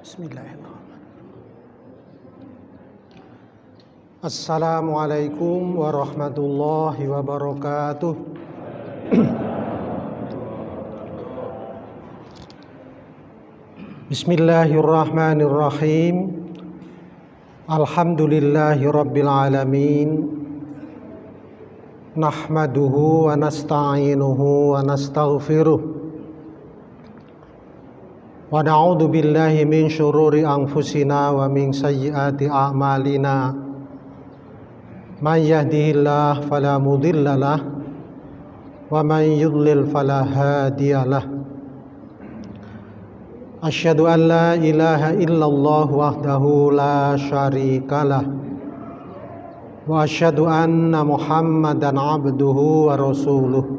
Bismillahirrahmanirrahim. Assalamualaikum warahmatullahi wabarakatuh. Bismillahirrahmanirrahim. Alhamdulillahi rabbil alamin. Nahmaduhu wa nasta'inuhu wa nastaghfiruh. Wa na'udzu billahi min syururi anfusina wa min sayyiati a'malina. May yahdihillahu fala mudhillalah wa may yudlil fala hadiyalah. Asyhadu an la ilaha illallah wahdahu la syarikalah wa asyhadu anna Muhammadan abduhu wa rasuluh.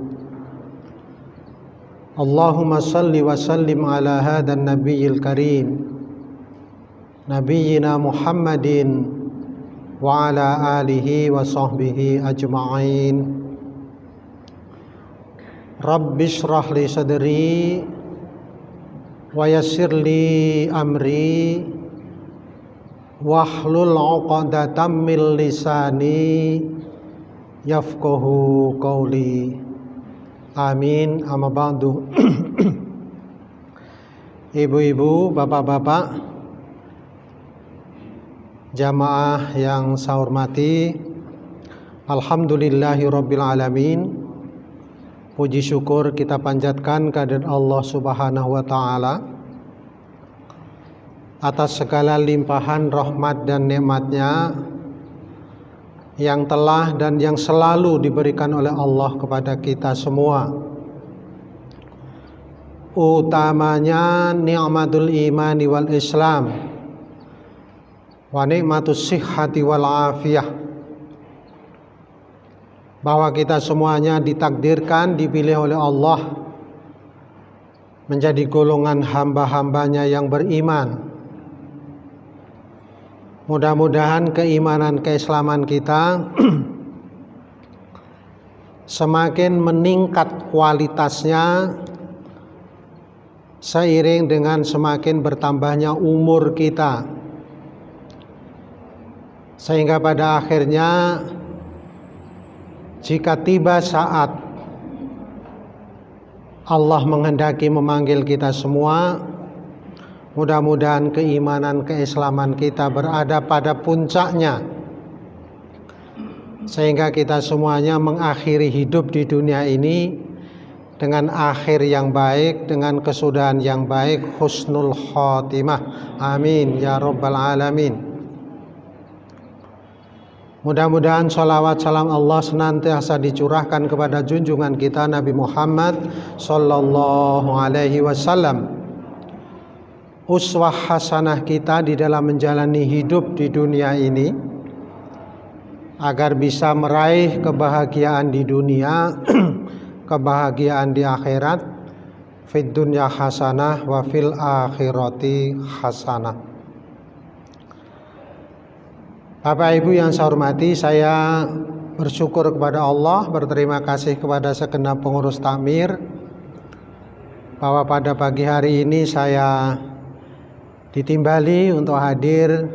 Allahumma salli wa sallim ala hadan nabiyil karim nabiyyina Muhammadin wa ala alihi wa sahbihi ajma'in. Rabbi shrah li sadri wa yassir li amri wahlul 'uqdatam min lisani yafqahu qawli. Amin. Amma ba'du. Ibu-ibu, bapak-bapak, jamaah yang saya hormati, alhamdulillahirabbil alamin. Puji syukur kita panjatkan kehadirat Allah Subhanahu wa taala atas segala limpahan rahmat dan nikmat-Nya yang telah dan yang selalu diberikan oleh Allah kepada kita semua. Utamanya ni'matul imani wal islam wa ni'matus sihhati wal afiyah, bahwa kita semuanya ditakdirkan, dipilih oleh Allah menjadi golongan hamba-hambanya yang beriman. Mudah-mudahan keimanan keislaman kita semakin meningkat kualitasnya seiring dengan semakin bertambahnya umur kita, sehingga pada akhirnya jika tiba saat Allah menghendaki memanggil kita semua, mudah-mudahan keimanan keislaman kita berada pada puncaknya, sehingga kita semuanya mengakhiri hidup di dunia ini dengan akhir yang baik, dengan kesudahan yang baik, husnul khotimah. Amin ya rabbal alamin. Mudah-mudahan sholawat salam Allah senantiasa dicurahkan kepada junjungan kita Nabi Muhammad sallallahu alaihi wasallam, uswah hasanah kita di dalam menjalani hidup di dunia ini, agar bisa meraih kebahagiaan di dunia, kebahagiaan di akhirat, fid dunya hasanah wa fil akhirati hasanah. Bapak Ibu yang saya hormati, saya bersyukur kepada Allah, berterima kasih kepada segenap pengurus takmir bahwa pada pagi hari ini saya ditimbali untuk hadir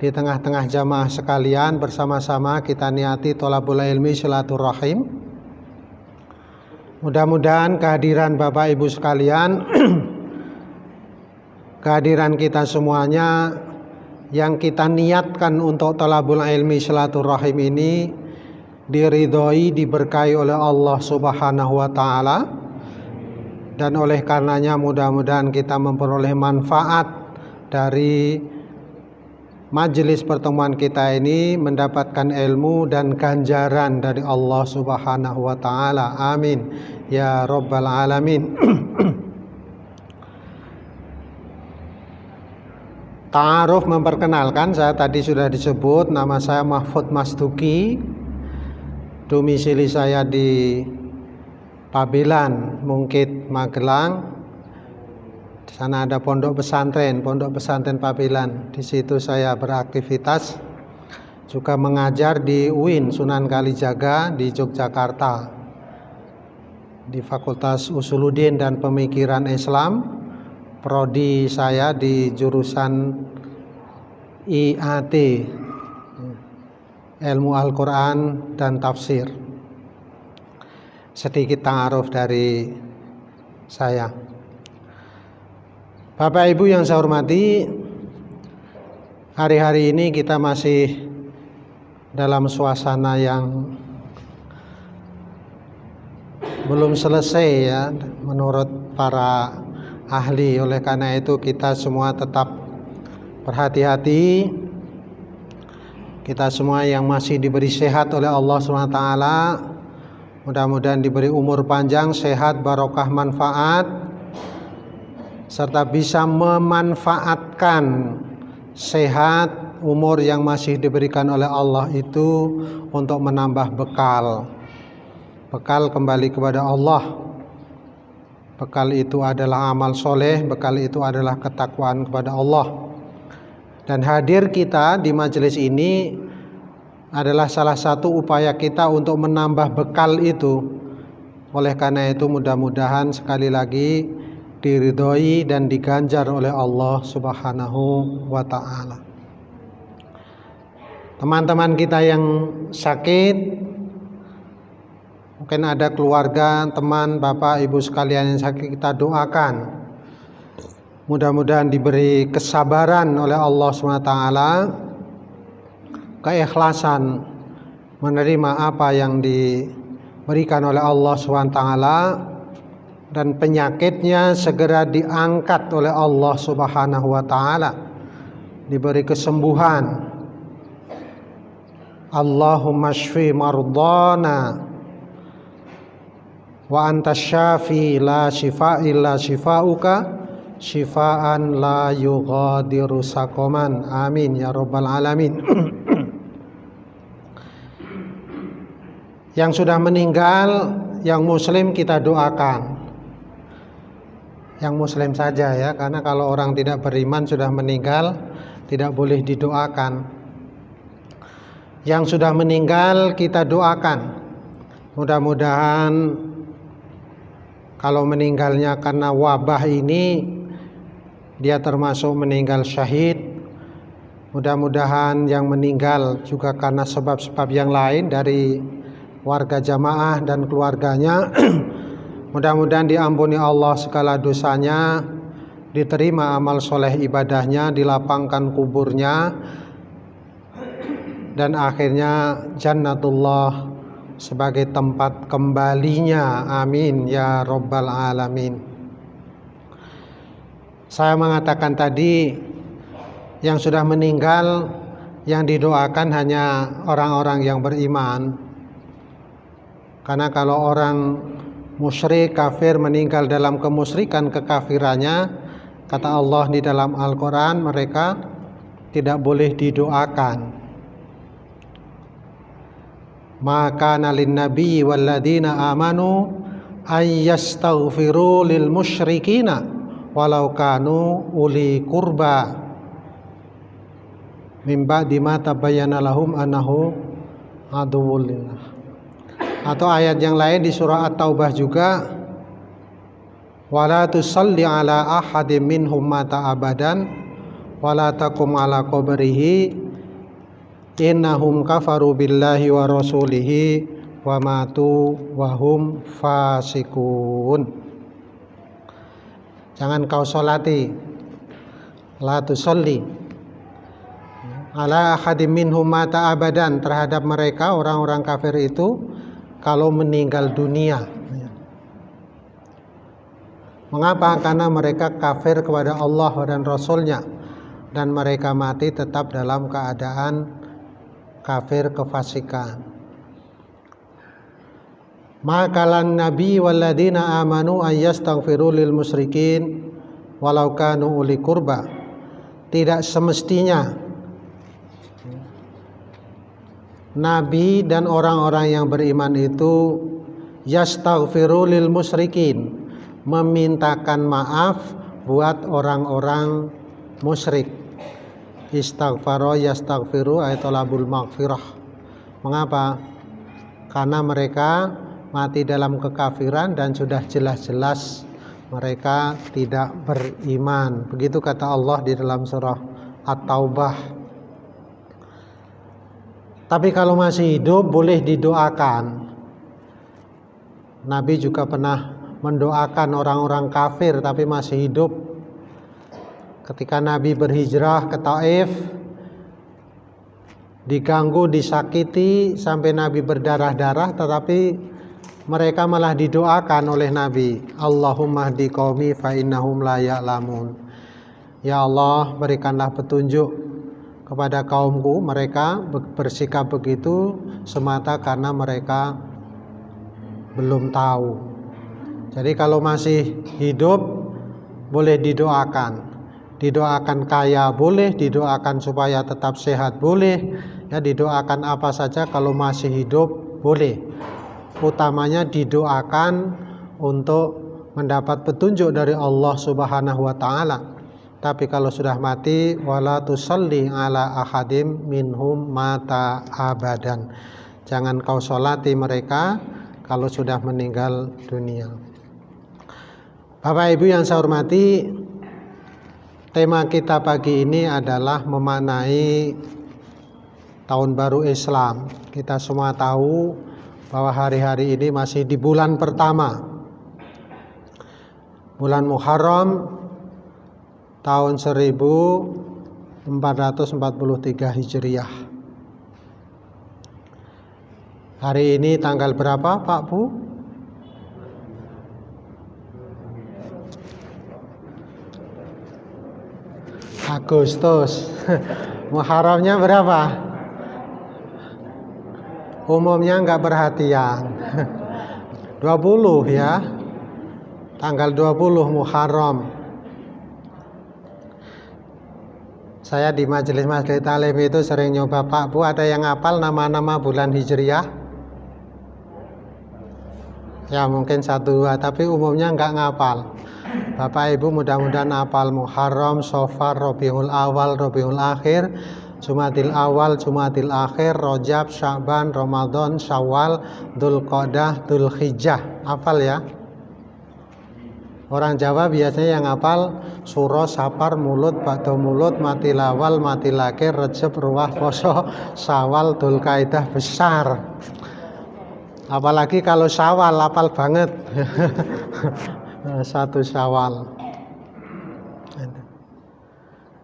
di tengah-tengah jamaah sekalian. Bersama-sama kita niati thalabul ilmi silaturahim. Mudah-mudahan kehadiran Bapak Ibu sekalian, kehadiran kita semuanya yang kita niatkan untuk thalabul ilmi silaturahim ini diridhoi, diberkahi oleh Allah Subhanahu wa taala, dan oleh karenanya mudah-mudahan kita memperoleh manfaat dari majelis pertemuan kita ini, mendapatkan ilmu dan ganjaran dari Allah Subhanahu wa taala. Amin ya rabbal alamin. Ta'aruf memperkenalkan, saya tadi sudah disebut, nama saya Mahfud Masduki, domisili saya di Pabelan, Mungkit, Magelang. Di sana ada pondok pesantren Pabelan. Di situ saya beraktivitas, juga mengajar di UIN Sunan Kalijaga di Yogyakarta, di Fakultas Usuluddin dan Pemikiran Islam, prodi saya di jurusan IAT, Ilmu Al-Quran dan Tafsir. Sedikit ta'aruf dari saya. Bapak Ibu yang saya hormati, hari-hari ini kita masih dalam suasana yang belum selesai ya menurut para ahli. Oleh karena itu kita semua tetap berhati-hati. Kita semua yang masih diberi sehat oleh Allah SWT, mudah-mudahan diberi umur panjang, sehat, barokah, manfaat, serta bisa memanfaatkan sehat, umur yang masih diberikan oleh Allah itu untuk menambah bekal kembali kepada Allah. Bekal itu adalah amal soleh, bekal itu adalah ketakwaan kepada Allah. Dan hadir kita di majelis ini adalah salah satu upaya kita untuk menambah bekal itu. Oleh karena itu mudah-mudahan sekali lagi diridhoi dan diganjar oleh Allah Subhanahu wa ta'ala. Teman-teman kita yang sakit, mungkin ada keluarga, teman, bapak, ibu sekalian yang sakit, kita doakan. Mudah-mudahan diberi kesabaran oleh Allah SWT, keikhlasan menerima apa yang diberikan oleh Allah SWT, dan penyakitnya segera diangkat oleh Allah Subhanahu wa ta'ala, diberi kesembuhan. Allahumma shfi mardana wa anta syafi la shifa illa shifauka shifaan la yughadiru saqaman. Amin ya rabbal alamin. Yang sudah meninggal, yang muslim kita doakan. Yang muslim saja ya, karena kalau orang tidak beriman sudah meninggal tidak boleh didoakan. Yang sudah meninggal kita doakan. Mudah-mudahan kalau meninggalnya karena wabah ini, dia termasuk meninggal syahid. Mudah-mudahan yang meninggal juga karena sebab-sebab yang lain dari warga jamaah dan keluarganya. Mudah-mudahan diampuni Allah segala dosanya, diterima amal soleh ibadahnya, dilapangkan kuburnya, dan akhirnya jannatullah sebagai tempat kembalinya. Amin ya rabbal alamin. Saya mengatakan tadi, yang sudah meninggal yang didoakan hanya orang-orang yang beriman. Karena kalau orang musyrik, kafir, meninggal dalam kemusyrikan, kekafirannya, kata Allah di dalam Al-Quran, mereka tidak boleh didoakan. Maka nalin nabi walladina amanu ayyastaghfiru lil musyrikina walau kanu uli kurba min ba'di ma tabayyana lahum annahu aduwwul lillah. Atau ayat yang lain di surah At-Taubah juga, wala tusalli ala ahadim minhum mata abadan wala taqum ala qabrihi innahum kafaru billahi wa rasulihi wa matu wa hum fasikun. Jangan kau solati, la tusalli ala ahadim minhum mata abadan, terhadap mereka orang-orang kafir itu kalau meninggal dunia. Mengapa? Karena mereka kafir kepada Allah dan Rasulnya, dan mereka mati tetap dalam keadaan kafir, kefasikan. Makalan nabi walladina amanu ayyastaghfiru lil musyrikin walau kanu uli kurba. Tidak semestinya nabi dan orang-orang yang beriman itu yastaghfiru lil musyrikin, memintakan maaf buat orang-orang musyrik. Istaghfaro yastaghfiru ayat talabul maghfirah. Mengapa? Karena mereka mati dalam kekafiran dan sudah jelas-jelas mereka tidak beriman. Begitu kata Allah di dalam surah At-Taubah. Tapi kalau masih hidup boleh didoakan. Nabi juga pernah mendoakan orang-orang kafir tapi masih hidup. Ketika Nabi berhijrah ke Taif, diganggu, disakiti sampai Nabi berdarah-darah, tetapi mereka malah didoakan oleh Nabi, Allahumma hdi qaumi fa innahum la ya'lamun. Ya Allah, berikanlah petunjuk kepada kaumku, mereka bersikap begitu semata karena mereka belum tahu. Jadi kalau masih hidup boleh didoakan. Didoakan kaya boleh, didoakan supaya tetap sehat boleh, ya didoakan apa saja kalau masih hidup boleh. Utamanya didoakan untuk mendapat petunjuk dari Allah Subhanahu wa taala. Tapi kalau sudah mati, wala tusalli ala ahadim minhum mata abadan. Jangan kau sholati mereka kalau sudah meninggal dunia. Bapak Ibu yang saya hormati, tema kita pagi ini adalah memaknai Tahun Baru Islam. Kita semua tahu bahwa hari-hari ini masih di bulan pertama, bulan Muharram tahun 1443 Hijriah. Hari ini tanggal berapa Pak Bu? Agustus. Muharramnya berapa? Umumnya nggak perhatian. 20 ya. Tanggal 20 Muharram. Saya di majelis-majelis talim itu sering nyoba, Pak Bu, ada yang hafal nama-nama bulan Hijriah? Ya mungkin 1-2, tapi umumnya nggak ngapal. Bapak Ibu mudah-mudahan hafal Muharram, Shofar, Rabiul Awal, Rabiul Akhir, Jumadil Awal, Jumadil Akhir, Rajab, Sya'ban, Ramadan, Syawal, Dzulqa'dah, Dzulhijjah. Hafal ya. Orang Jawa biasanya yang hafal Suro, Sapar, Mulut, Ba'da Mulut, Matil Awal, Matil Akhir, Rajab, Ruwah, Poso, Syawal, Dzulqa'dah besar. Apalagi kalau Syawal hafal banget. 1 Syawal.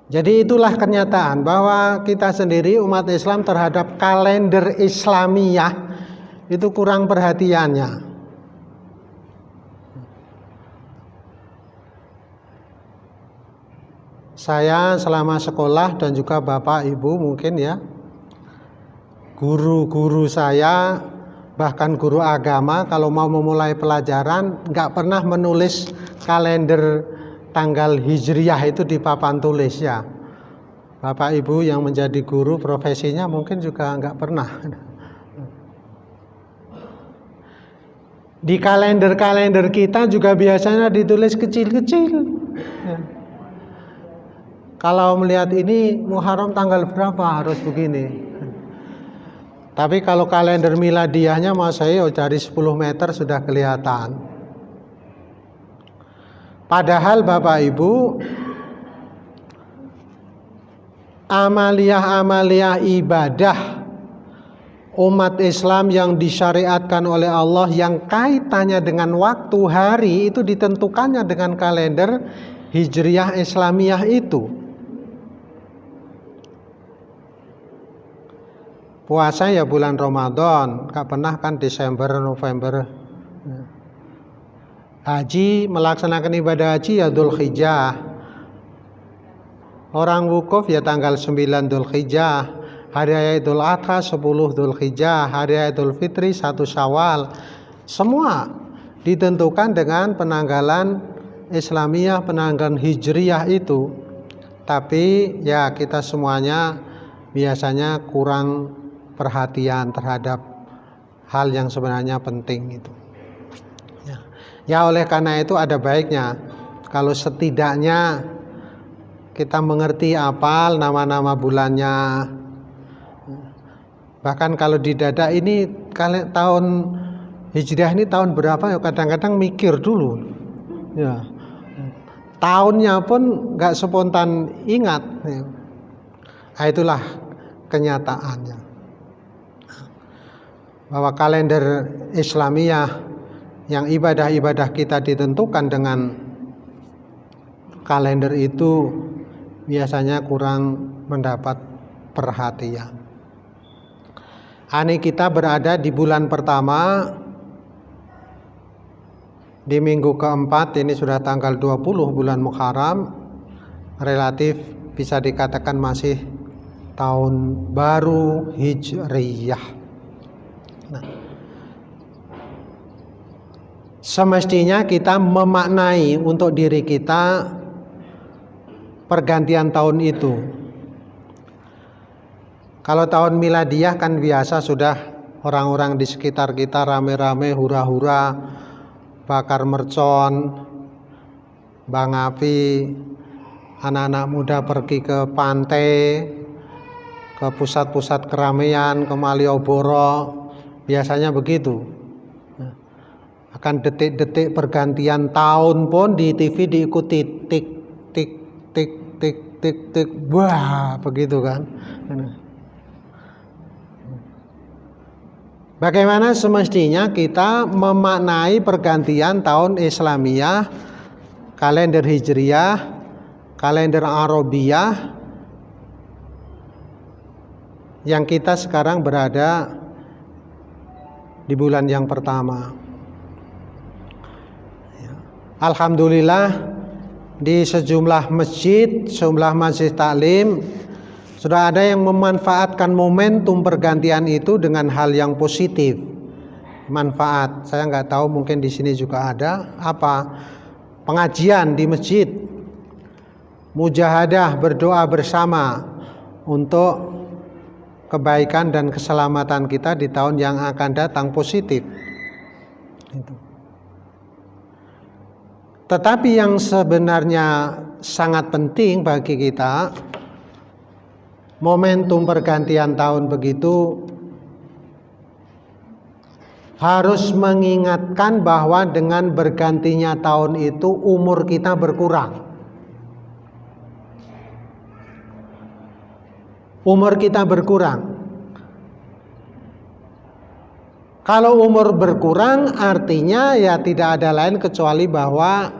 Jadi itulah kenyataan bahwa kita sendiri umat Islam terhadap kalender Islamiyah itu kurang perhatiannya. Saya selama sekolah dan juga Bapak Ibu mungkin ya, guru-guru saya bahkan guru agama kalau mau memulai pelajaran nggak pernah menulis kalender tanggal Hijriah itu di papan tulis ya. Bapak Ibu yang menjadi guru profesinya mungkin juga nggak pernah. Di kalender-kalender kita juga biasanya ditulis kecil-kecil ya. Kalau melihat ini Muharram tanggal berapa harus begini. Tapi kalau kalender miladiahnya Masehi dari 10 meter sudah kelihatan. Padahal Bapak Ibu, amaliyah-amaliyah ibadah umat Islam yang disyariatkan oleh Allah yang kaitannya dengan waktu hari itu ditentukannya dengan kalender Hijriah Islamiyah itu. Puasa ya bulan Ramadan, gak pernah kan Desember, November. Haji, melaksanakan ibadah haji ya Dzulhijjah. Orang wukuf ya tanggal 9 Dzulhijjah. Hari Raya Idul Adha 10 Dzulhijjah. Hari Raya Idul Fitri 1 Syawal. Semua ditentukan dengan penanggalan Islamiyah, penanggalan Hijriyah itu. Tapi ya kita semuanya biasanya kurang perhatian terhadap hal yang sebenarnya penting itu. Ya oleh karena itu ada baiknya kalau setidaknya kita mengerti apal nama-nama bulannya. Bahkan kalau di dada ini tahun Hijriah ini tahun berapa ya kadang-kadang mikir dulu. Ya, tahunnya pun nggak spontan ingat. Nah, itulah kenyataannya. Bahwa kalender Islamiyah yang ibadah-ibadah kita ditentukan dengan kalender itu biasanya kurang mendapat perhatian. Ini kita berada di bulan pertama, di minggu keempat, ini sudah tanggal 20 bulan Muharram, relatif bisa dikatakan masih tahun baru Hijriyah. Nah, semestinya kita memaknai untuk diri kita pergantian tahun itu. Kalau tahun miladiyah kan biasa sudah orang-orang di sekitar kita rame-rame hura-hura, bakar mercon, bang api, anak-anak muda pergi ke pantai, ke pusat-pusat keramaian, ke Malioboro, biasanya begitu. Akan detik-detik pergantian tahun pun di TV diikuti tik tik tik tik tik tik, wah begitu kan. Bagaimana semestinya kita memaknai pergantian tahun Islamiyah, kalender Hijriyah, kalender Arabiyah yang kita sekarang berada di bulan yang pertama. Alhamdulillah di sejumlah masjid, sejumlah masjid taklim sudah ada yang memanfaatkan momentum pergantian itu dengan hal yang positif. Manfaat, saya nggak tahu, mungkin di sini juga ada apa? Pengajian di masjid, mujahadah, berdoa bersama untuk kebaikan dan keselamatan kita di tahun yang akan datang positif. Tetapi yang sebenarnya sangat penting bagi kita, momentum pergantian tahun begitu harus mengingatkan bahwa dengan bergantinya tahun itu umur kita berkurang. Umur kita berkurang. Kalau umur berkurang artinya ya tidak ada lain kecuali bahwa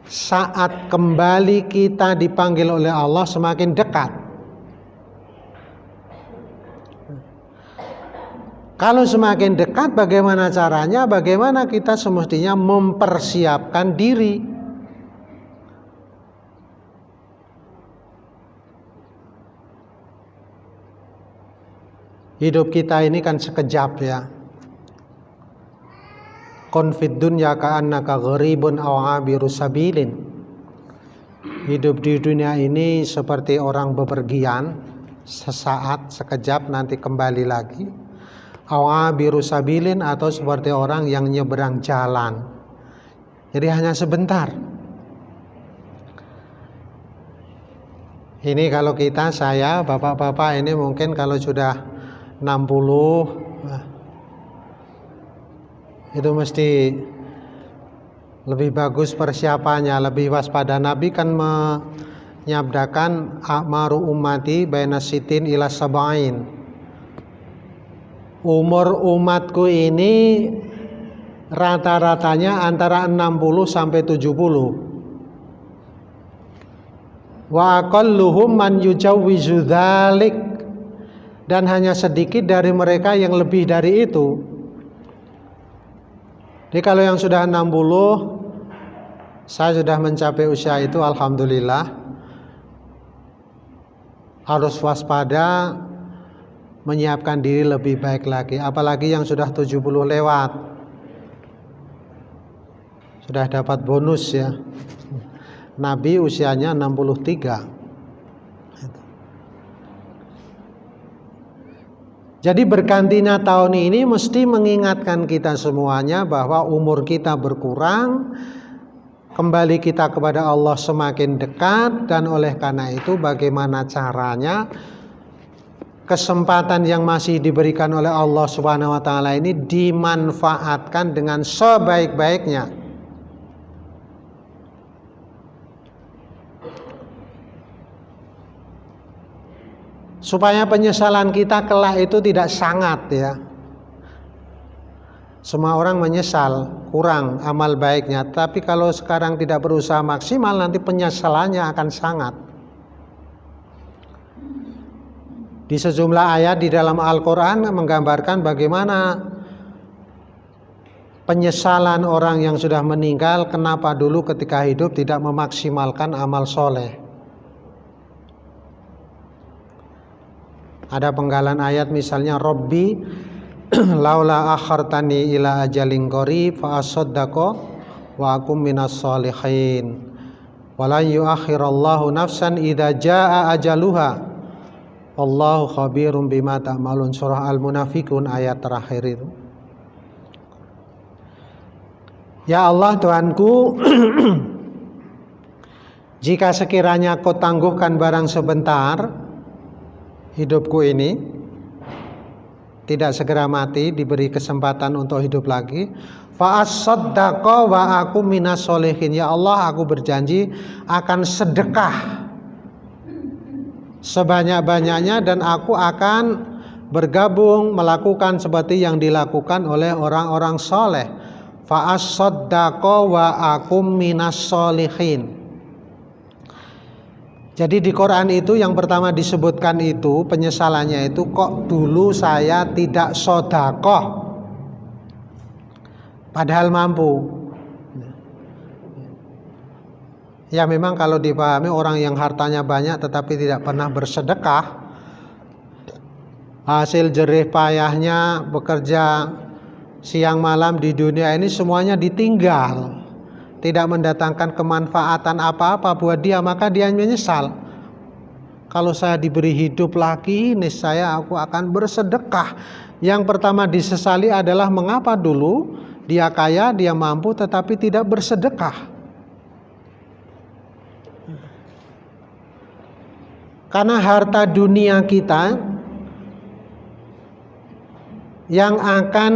saat kembali kita dipanggil oleh Allah semakin dekat. Kalau semakin dekat, bagaimana caranya? Bagaimana kita semestinya mempersiapkan diri? Hidup kita ini kan sekejap ya. Kun fid dunya ka'annaka gharibun aw 'abiru sabilin. Hidup di dunia ini seperti orang bepergian, sesaat, sekejap, nanti kembali lagi. Awabiru sabilin, atau seperti orang yang nyeberang jalan, jadi hanya sebentar. Ini kalau kita, saya, bapak-bapak ini mungkin kalau sudah 60 itu mesti lebih bagus persiapannya, lebih waspada. Nabi kan menyabdakan a'maru ummati baina sitin ila sab'ain. Umur umatku ini rata-ratanya antara 60 sampai 70. Wa aqalluhum man yujawwizu dzalik, dan hanya sedikit dari mereka yang lebih dari itu. Jadi kalau yang sudah 60, saya sudah mencapai usia itu, alhamdulillah, harus waspada, menyiapkan diri lebih baik lagi. Apalagi yang sudah 70 lewat, sudah dapat bonus ya. Nabi usianya 63. Jadi bergantinya tahun ini mesti mengingatkan kita semuanya bahwa umur kita berkurang, kembali kita kepada Allah semakin dekat, dan oleh karena itu bagaimana caranya kesempatan yang masih diberikan oleh Allah Subhanahu wa taala ini dimanfaatkan dengan sebaik-baiknya. supaya penyesalan kita kelak itu tidak sangat ya. Semua orang menyesal kurang amal baiknya, tapi kalau sekarang tidak berusaha maksimal nanti penyesalannya akan sangat. Di sejumlah ayat di dalam Al-Quran menggambarkan bagaimana penyesalan orang yang sudah meninggal, kenapa dulu ketika hidup tidak memaksimalkan amal soleh. Ada penggalan ayat misalnya, Rabbi laula akhartani ila ajalin qarib fa asaddaqo wa akum minas sholihin wa la yuakhirallahu nafsan idza jaa ajaluha wallahu khabirum bima ta'malun. Surah Al-Munafiqun ayat terakhir itu. Ya Allah Tuhanku, jika sekiranya Kau tangguhkan barang sebentar hidupku ini, tidak segera mati, diberi kesempatan untuk hidup lagi, fa as-saddaqa wa aku minas sholihin. Ya Allah, aku berjanji akan sedekah sebanyak-banyaknya dan aku akan bergabung melakukan seperti yang dilakukan oleh orang-orang soleh. Fa as-saddaqa wa aku minas sholihin. Jadi di Quran itu yang pertama disebutkan itu penyesalannya itu, kok dulu saya tidak sodakoh padahal mampu. Ya memang kalau dipahami orang yang hartanya banyak tetapi tidak pernah bersedekah, hasil jerih payahnya bekerja siang malam di dunia ini semuanya ditinggal, tidak mendatangkan kemanfaatan apa-apa buat dia, maka dia menyesal. Kalau saya diberi hidup lagi, niscaya aku akan bersedekah. Yang pertama disesali adalah mengapa dulu dia kaya, dia mampu tetapi tidak bersedekah. Karena harta dunia kita yang akan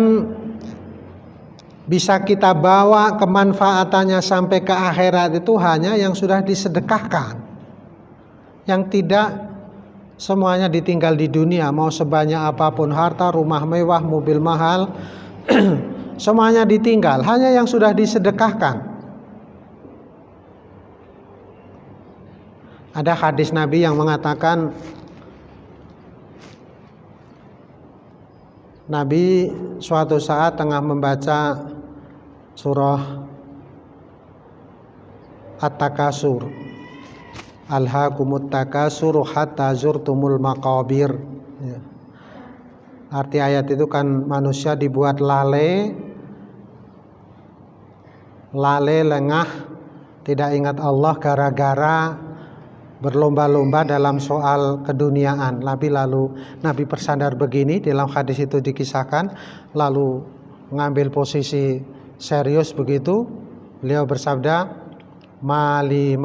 bisa kita bawa kemanfaatannya sampai ke akhirat itu hanya yang sudah disedekahkan. Yang tidak semuanya ditinggal di dunia, mau sebanyak apapun harta, rumah mewah, mobil mahal, semuanya ditinggal, hanya yang sudah disedekahkan. Ada hadis Nabi yang mengatakan, Nabi suatu saat tengah membaca surah At-Takasur, Alhaakumut takasur hatta zurtumul maqabir. Ya. Arti ayat itu kan manusia dibuat lengah, tidak ingat Allah gara-gara berlomba-lomba dalam soal keduniaan. Lalu Nabi bersandar begini, dalam hadis itu dikisahkan, lalu mengambil posisi serius begitu, beliau bersabda, mali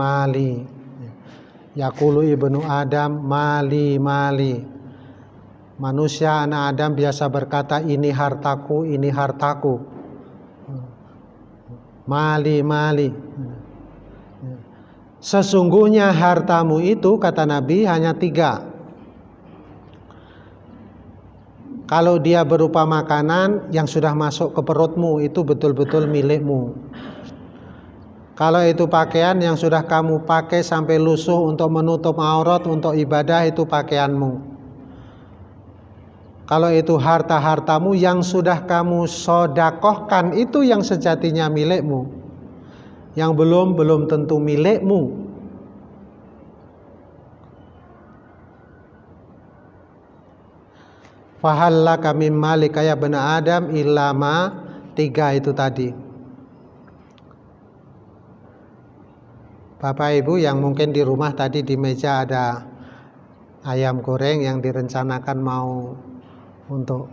yaqulu ibnu Adam, mali. Manusia anak Adam biasa berkata, ini hartaku, mali. Sesungguhnya hartamu itu, kata Nabi, hanya 3. Kalau dia berupa makanan yang sudah masuk ke perutmu, itu betul-betul milikmu. Kalau itu pakaian yang sudah kamu pakai sampai lusuh untuk menutup aurat, untuk ibadah, itu pakaianmu. Kalau itu harta-hartamu yang sudah kamu sodakohkan, itu yang sejatinya milikmu. Yang belum tentu milikmu. Fahallaka mim malika ya bena Adam illa ma, 3 itu tadi. Bapak Ibu yang mungkin di rumah tadi di meja ada ayam goreng yang direncanakan mau untuk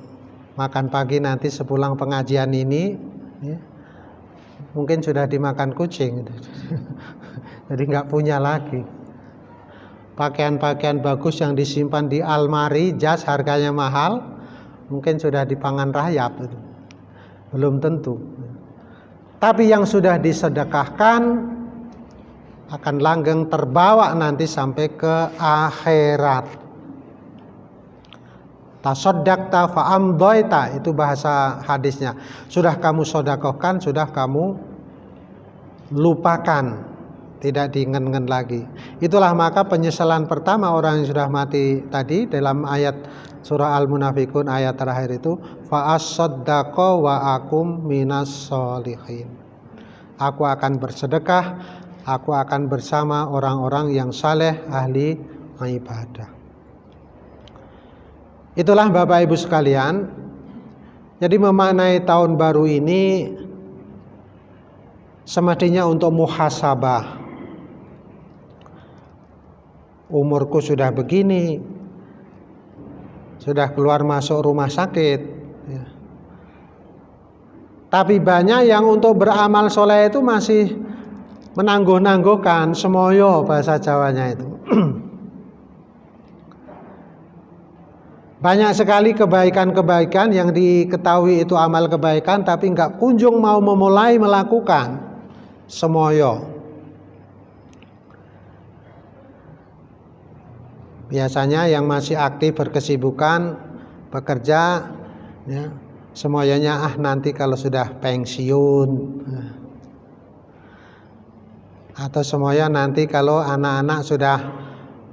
makan pagi nanti sepulang pengajian ini, ya, mungkin sudah dimakan kucing, jadi nggak punya lagi. Pakaian-pakaian bagus yang disimpan di almari, jas harganya mahal, mungkin sudah dipangan rayap, belum tentu. Tapi yang sudah disedekahkan akan langgeng terbawa nanti sampai ke akhirat. Tasoddaqta fa'amdoita, itu bahasa hadisnya. Sudah kamu sodakohkan, sudah kamu lupakan, tidak diingat-ingat lagi. Itulah maka penyesalan pertama orang yang sudah mati tadi dalam ayat surah Al-Munafikun ayat terakhir itu, fa'as-soddaqa wa akum minas sholihin. Aku akan bersedekah, aku akan bersama orang-orang yang saleh, ahli ibadah. Itulah Bapak Ibu sekalian. Jadi memaknai tahun baru ini semestinya untuk muhasabah. Umurku sudah begini, sudah keluar masuk rumah sakit ya. Tapi banyak yang untuk beramal soleh itu masih menangguh-nangguhkan, semoyo bahasa Jawanya itu. Banyak sekali kebaikan-kebaikan yang diketahui itu amal kebaikan, tapi nggak kunjung mau memulai melakukan, semoyo. Biasanya yang masih aktif berkesibukan bekerja ya, semoyanya nanti kalau sudah pensiun, atau semoya nanti kalau anak-anak sudah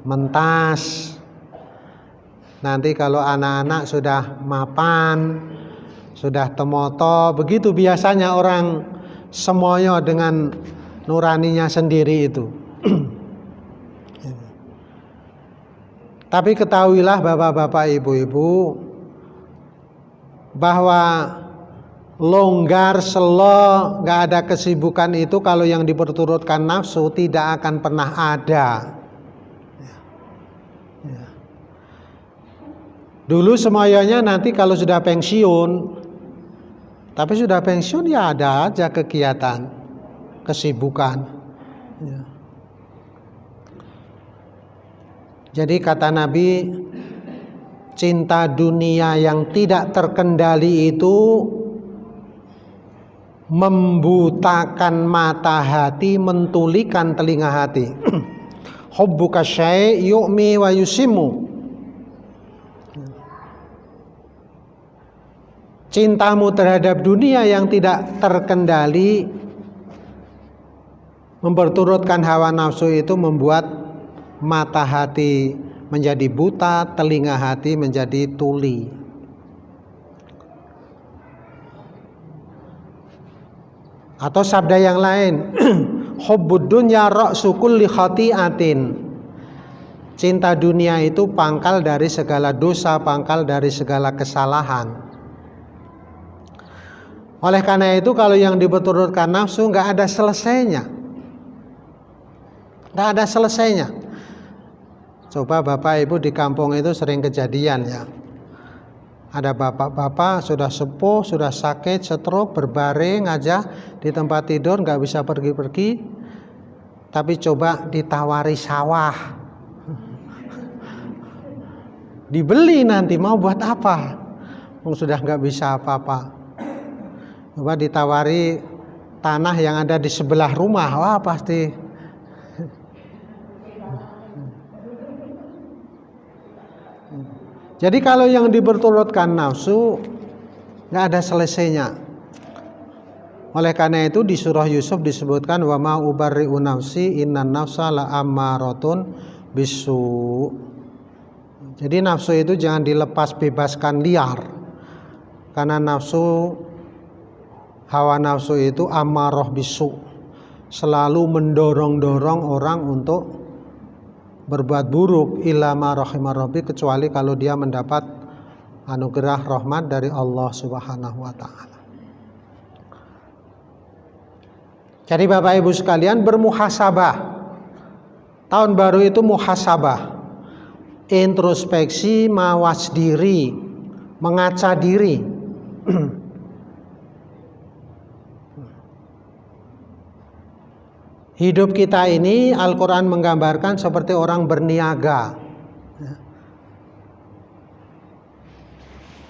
mentas, nanti kalau anak-anak sudah mapan, sudah temoto. Begitu biasanya orang semoyo dengan nuraninya sendiri itu. Tapi ketahuilah bapak-bapak, ibu-ibu, bahwa longgar, selo, gak ada kesibukan itu kalau yang diperturutkan nafsu tidak akan pernah ada. Dulu semuanya nanti kalau sudah pensiun, tapi sudah pensiun ya ada aja kegiatan, kesibukan ya. Jadi kata Nabi, cinta dunia yang tidak terkendali itu membutakan mata hati, mentulikan telinga hati. Hubbuka syai' yu'mi wa yusimu. Cintamu terhadap dunia yang tidak terkendali, memperturutkan hawa nafsu itu membuat mata hati menjadi buta, telinga hati menjadi tuli. Atau sabda yang lain, hubbud dunya ra'su kulli khati'atin. Cinta dunia itu pangkal dari segala dosa, pangkal dari segala kesalahan. Oleh karena itu kalau yang diperturutkan nafsu nggak ada selesainya, nggak ada selesainya. Coba bapak ibu di kampung itu sering kejadian ya. Ada bapak-bapak sudah sepuh, sudah sakit, stroke, berbaring aja di tempat tidur, nggak bisa pergi-pergi. Tapi coba ditawari sawah, dibeli nanti mau buat apa? Sudah nggak bisa apa-apa. Coba ditawari tanah yang ada di sebelah rumah, wah pasti. Jadi kalau yang diperturutkan nafsu nggak ada selesainya. Oleh karena itu di surah Yusuf disebutkan wa ma ubarri'u nafsi innan nafsa la'ammaratun bisu. Jadi nafsu itu jangan dilepas bebaskan liar. Karena nafsu, hawa nafsu itu ammarah bisu, selalu mendorong-dorong orang untuk berbuat buruk, illa ma rahimar rabbi, kecuali kalau dia mendapat anugerah rahmat dari Allah Subhanahu wa taala. Jadi Bapak Ibu sekalian, bermuhasabah. Tahun baru itu muhasabah, introspeksi, mawas diri, mengaca diri. Hidup kita ini Al-Quran menggambarkan seperti orang berniaga,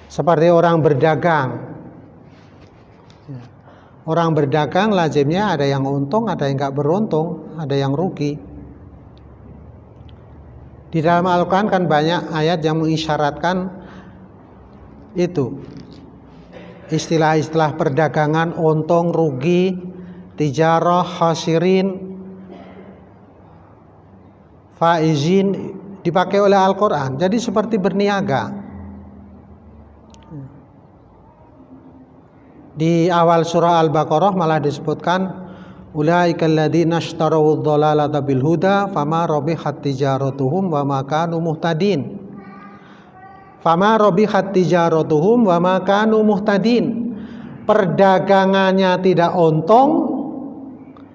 seperti orang berdagang. Orang berdagang lazimnya ada yang untung, ada yang gak beruntung, ada yang rugi. Di dalam Al-Quran kan banyak ayat yang mengisyaratkan Itu istilah-istilah perdagangan, untung, rugi, tijarah, khasirin, faizin, dipakai oleh Al-Quran. Jadi seperti berniaga. Di awal surah Al-Baqarah malah disebutkan ulaikal ladzina ishtaraw ad-dhalalata bil huda fama rabihat tijaratuhum wa ma kanu muhtadin. Fama rabihat tijaratuhum wa ma kanu muhtadin. Perdagangannya tidak untung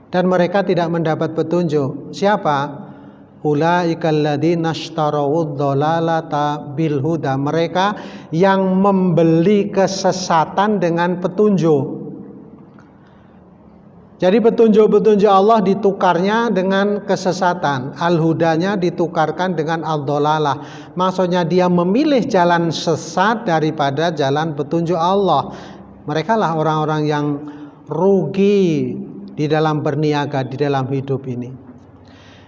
dan mereka tidak mendapat petunjuk. Siapa? Ulaikal ladzina ishtarawud dhalalata bil huda, mereka yang membeli kesesatan dengan petunjuk. Jadi petunjuk-petunjuk Allah ditukarnya dengan kesesatan, al-hudanya ditukarkan dengan al-dhalalah. Maksudnya dia memilih jalan sesat daripada jalan petunjuk Allah. Mereka lah orang-orang yang rugi di dalam berniaga, di dalam hidup ini.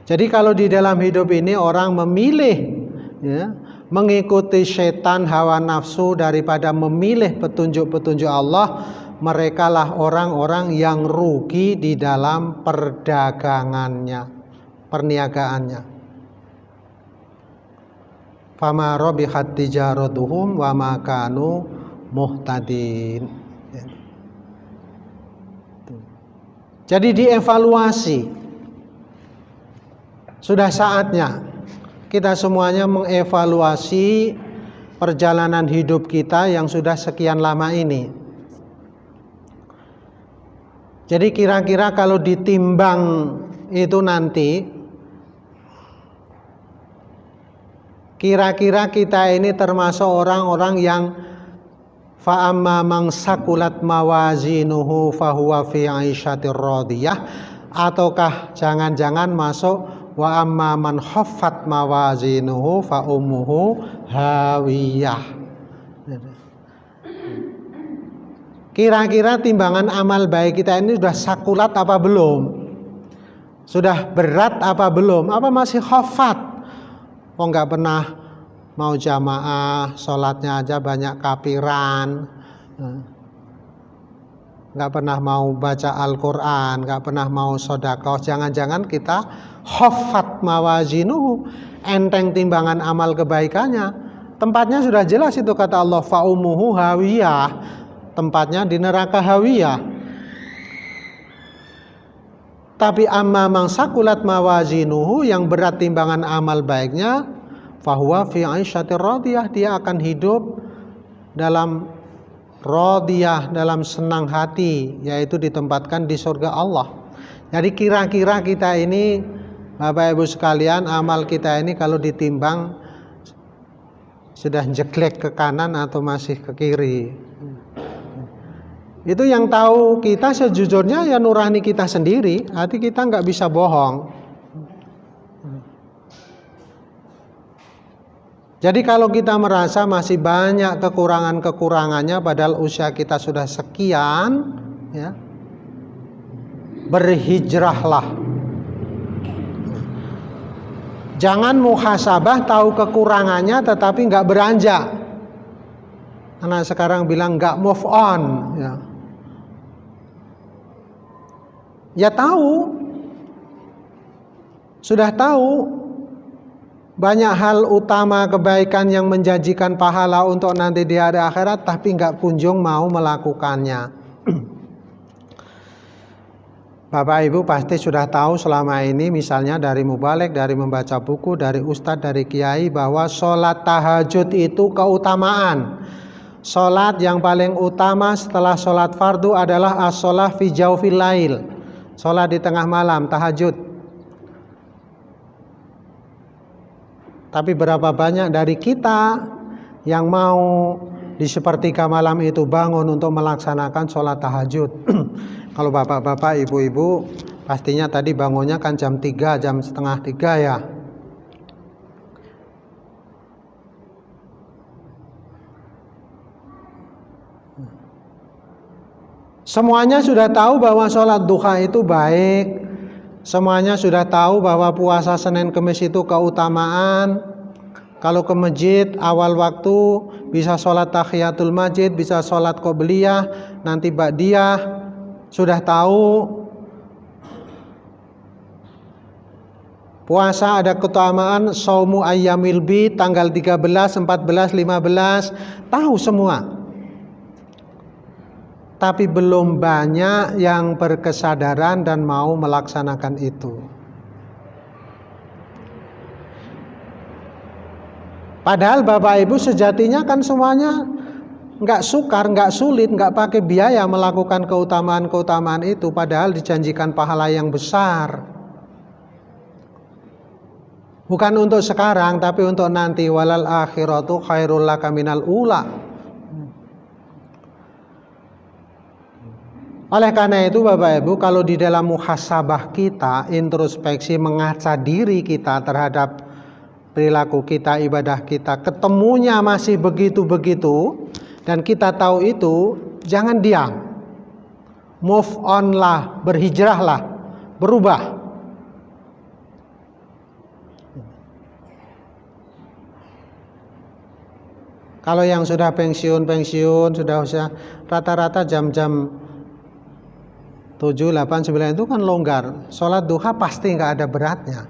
Jadi kalau di dalam hidup ini orang memilih mengikuti setan, hawa nafsu daripada memilih petunjuk-petunjuk Allah, merekalah orang-orang yang rugi di dalam perdagangannya, perniagaannya. Fama rabihat tijaratuhum wa ma kanu muhtadin. Jadi dievaluasi. Sudah saatnya kita semuanya mengevaluasi perjalanan hidup kita yang sudah sekian lama ini. Jadi kira-kira kalau ditimbang itu nanti, kira-kira kita ini termasuk orang-orang yang fa'amma man sakulat mawazinuhu fahuwa fi 'aisyatir radiyah, ataukah jangan-jangan masuk wa amma man khaffat mawazinuhu fa ummuhu hawiyah. Kira-kira timbangan amal baik kita ini sudah sakulat apa belum? Sudah berat apa belum? Apa masih khaffat? Oh, nggak pernah mau jamaah, sholatnya aja banyak kapiran, nggak pernah mau baca Al-Quran, nggak pernah mau sedekah. Jangan-jangan kita khaffat mawazinuhu, enteng timbangan amal kebaikannya. Tempatnya sudah jelas itu, kata Allah, fa'umuhu hawiyah, tempatnya di neraka hawiyah. Tapi amma man sakulat mawazinuhu, yang berat timbangan amal baiknya, fahuwa fi 'aisyatir radiyah, dia akan hidup dalam radiyah, dalam senang hati, yaitu ditempatkan di surga Allah. Jadi kira-kira kita ini, Bapak Ibu sekalian, amal kita ini kalau ditimbang sudah jeglek ke kanan atau masih ke kiri. Itu yang tahu kita sejujurnya ya nurani kita sendiri, hati kita nggak bisa bohong. Jadi kalau kita merasa masih banyak kekurangan-kekurangannya padahal usia kita sudah sekian, ya, berhijrahlah. Jangan muhasabah tahu kekurangannya tetapi nggak beranjak. Anak sekarang bilang nggak move on, ya. Ya tahu, sudah tahu banyak hal utama kebaikan yang menjanjikan pahala untuk nanti di hari akhirat, tapi nggak kunjung mau melakukannya. Bapak Ibu pasti sudah tahu selama ini, misalnya dari mubalek, dari membaca buku, dari ustadz, dari kiai, bahwa sholat tahajud itu keutamaan. Sholat yang paling utama setelah sholat fardu adalah as-sholah fi jawfil lail, sholat di tengah malam, tahajud. Tapi berapa banyak dari kita yang mau di sepertiga malam itu bangun untuk melaksanakan sholat tahajud? Kalau bapak-bapak, ibu-ibu, pastinya tadi bangunnya kan jam 3, jam setengah 3 ya. Semuanya sudah tahu bahwa sholat duha itu baik. Semuanya sudah tahu bahwa puasa Senin Kemis itu keutamaan. Kalau ke masjid awal waktu bisa sholat tahiyatul masjid, bisa sholat qobliyah, nanti ba'diyah. Sudah tahu puasa ada keutamaan saumu ayyamil bid tanggal 13, 14, 15, tahu semua. Tapi belum banyak yang berkesadaran dan mau melaksanakan itu. Padahal Bapak Ibu sejatinya kan semuanya nggak sukar, nggak sulit, nggak pakai biaya melakukan keutamaan-keutamaan itu. Padahal dijanjikan pahala yang besar. Bukan untuk sekarang, tapi untuk nanti. Walal akhiratu khairul laka minal ula. Oleh karena itu Bapak Ibu, kalau di dalam muhasabah kita, introspeksi mengaca diri kita terhadap perilaku kita, ibadah kita, ketemunya masih begitu-begitu, dan kita tahu itu, jangan diam. Move on lah, berhijrahlah, berubah. Kalau yang sudah pensiun, sudah usia rata-rata jam-jam 7, 8, 9 itu kan longgar. Sholat duha pasti nggak ada beratnya.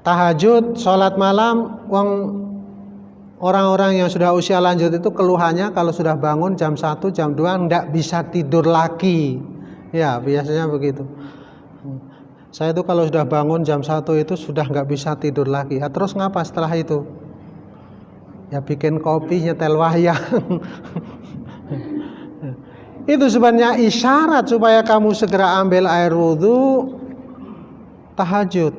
Tahajud, sholat malam, orang-orang yang sudah usia lanjut itu keluhannya kalau sudah bangun jam 1, jam 2 nggak bisa tidur lagi. Ya, biasanya begitu. Saya itu kalau sudah bangun jam 1 itu sudah nggak bisa tidur lagi. Ya, terus ngapa setelah itu? Ya bikin kopi, nyetel wayang. Itu sebenarnya isyarat supaya kamu segera ambil air wudhu, tahajud.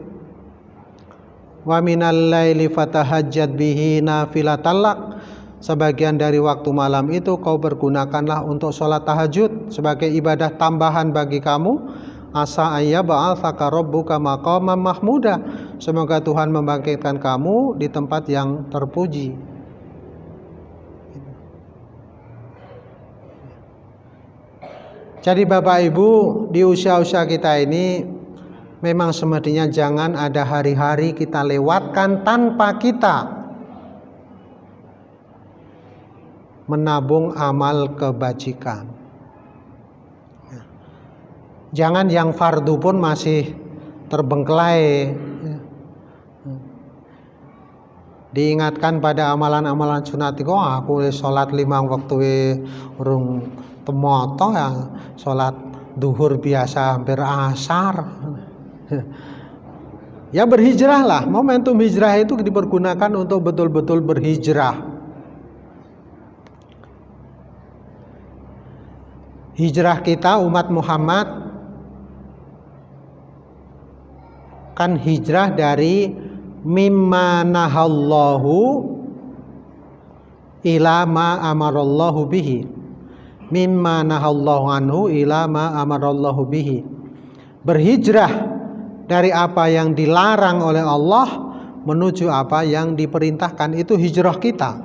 Wa minal laili fatahajjad bihi nafilatalak. Sebagian dari waktu malam itu kau pergunakanlah untuk sholat tahajud sebagai ibadah tambahan bagi kamu. Asa ayyab'atsaka rabbuka maqaman mahmuda. Semoga Tuhan membangkitkan kamu di tempat yang terpuji. Jadi Bapak Ibu, di usia-usia kita ini memang semestinya jangan ada hari-hari kita lewatkan tanpa kita menabung amal kebajikan. Jangan yang fardu pun masih terbengkelai. Diingatkan pada amalan-amalan sunat. Oh, aku sholat 5 waktu urung temoto ya, sholat duhur biasa hampir asar. Ya berhijrahlah. Momentum hijrah itu dipergunakan untuk betul-betul berhijrah. Hijrah kita umat Muhammad kan hijrah dari mimma nahallahu ila ma amarallahu bihi. Mimma nahallahu anhu ila ma amarallahu bihi. Berhijrah dari apa yang dilarang oleh Allah menuju apa yang diperintahkan, itu hijrah kita.